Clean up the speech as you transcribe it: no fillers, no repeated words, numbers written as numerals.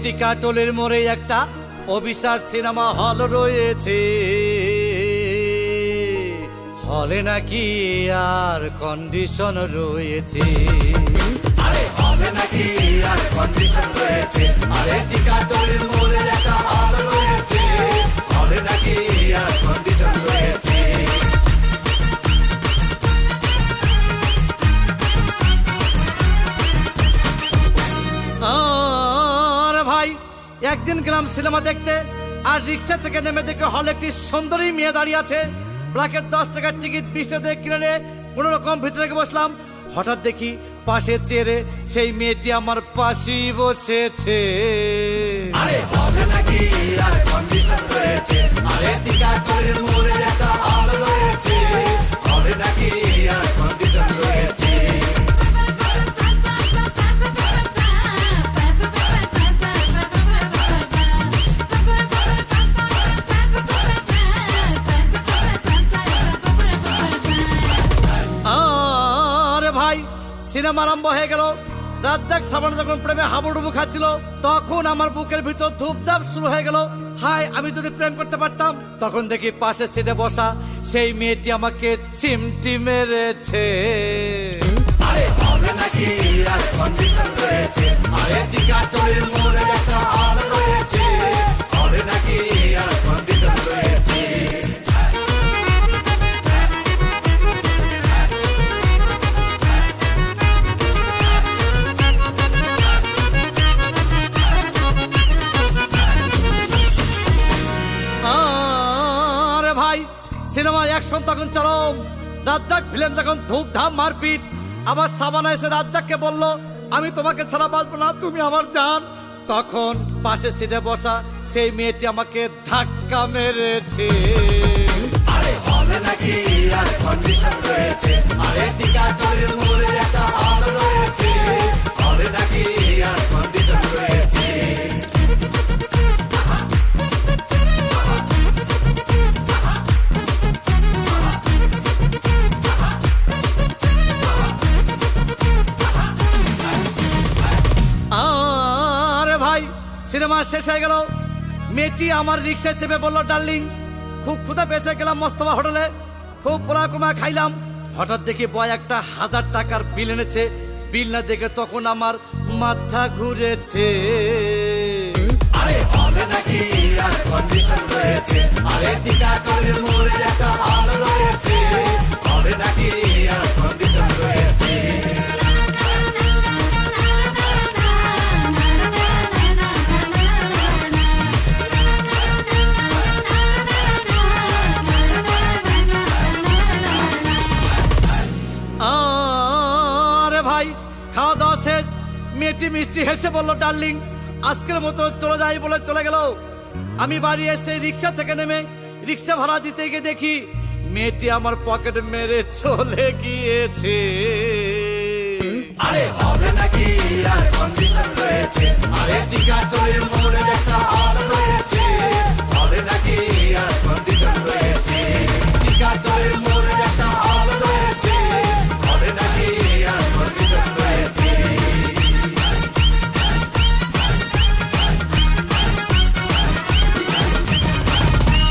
টিকাটলের মোড়ে একটা Abhisar cinema hall রয়েছে, হলে নাকি আর কন্ডিশন রয়েছে। আরে হলে নাকি আর কন্ডিশন রয়েছে, আরে টিকাটলের মোড়ে একটা হল রয়েছে, হলে নাকি আর কন্ডিশন রয়েছে। একদিন গেলাম সিনেমা দেখতে, আর রিক্সা থেকে নেমে দেখে হলে একটি সুন্দরী মেয়ে দাঁড়িয়ে আছে। প্রাকের 10 টাকার টিকিট 20 টাকা কিনে কোন রকম ভিতরে বসলাম। হঠাৎ দেখি পাশে চেয়ারে সেই মেয়েটি আমার পাশেই বসেছে। আরে হলে নাকি আর কন্ডিশন রয়েছে, আরে টিকাটলের মোড়ে একটা হল রয়েছে, হলে নাকি আর কন্ডিশন রয়েছে। সিনেমা আরম্ভ হয়ে গেল। রাজ্জাক সাবান যখন প্রেমে হাবুডুবু খাচ্ছিল, তখন আমার বুকের ভিতর ধূপধাপ শুরু হয়ে গেল। হাই, আমি যদি প্রেম করতে পারতাম। তখন দেখি পাশের সিটে বসা সেই মেয়েটি আমাকে চিমটি মেরেছে। আরে হলে নাকি আর কন্ডিশন রয়েছে, আরে টিকাটলের মোড়ে একটা হল রয়েছে, হলে নাকি আর কন্ডিশন রয়েছে। সিনেমার অ্যাকশন তখন চরম। রাজ্জাক ভিলেন তখন ধূপধাম মারপিট। আবার সাবানা এসে রাজ্জাককে বলল, আমি তোমাকে ছাড়া বাঁচবো না, তুমি আমার জান। তখন পাশে সিটে বসা সেই মেয়েটি আমাকে ধাক্কা মেরেছে। আরে হলে নাকি আর কন্ডিশন রয়েছে, আরে টিকাটলের মোড়ে একটা হল রয়েছে, হলে নাকি আর কন্ডিশন রয়েছে। সিনেমা শেষ হয়ে গেল। মেয়েটি আমার রিক্সায় চেপে বললো, ডার্লিং খুব ক্ষুধা পেয়েছে, গেলাম মোস্তফা হোটেলে, খুব পোলা কুমা খাইলাম। হঠাৎ দেখি বয় একটা 1000 টাকার বিল এনেছে। বিল না দেখে তখন আমার মাথা ঘুরেছে। আরে হলে নাকি আর কন্ডিশন রয়েছে, আরে টিকাটলের মোড়ে একটা হল রয়েছে, হলে নাকি আর কন্ডিশন রয়েছে। খাওয়া দাওয়া শেষ। মেয়েটি মিষ্টি হেসে বলল, ডার্লিং আজকের মতো চলে যাই বলে চলে গেল। আমি বাড়ি এসে রিক্সা থেকে নেমে রিক্সা ভাড়া দিতে গিয়ে দেখি মেয়েটি আমার পকেট মেরে চলে গিয়েছে। আরে হবে নাকি আর কন্ডিশন রয়েছে, আরে টিকাটলের মোড়ে একটা হল রয়েছে, হবে নাকি আর কন্ডিশন রয়েছে। টিকাটল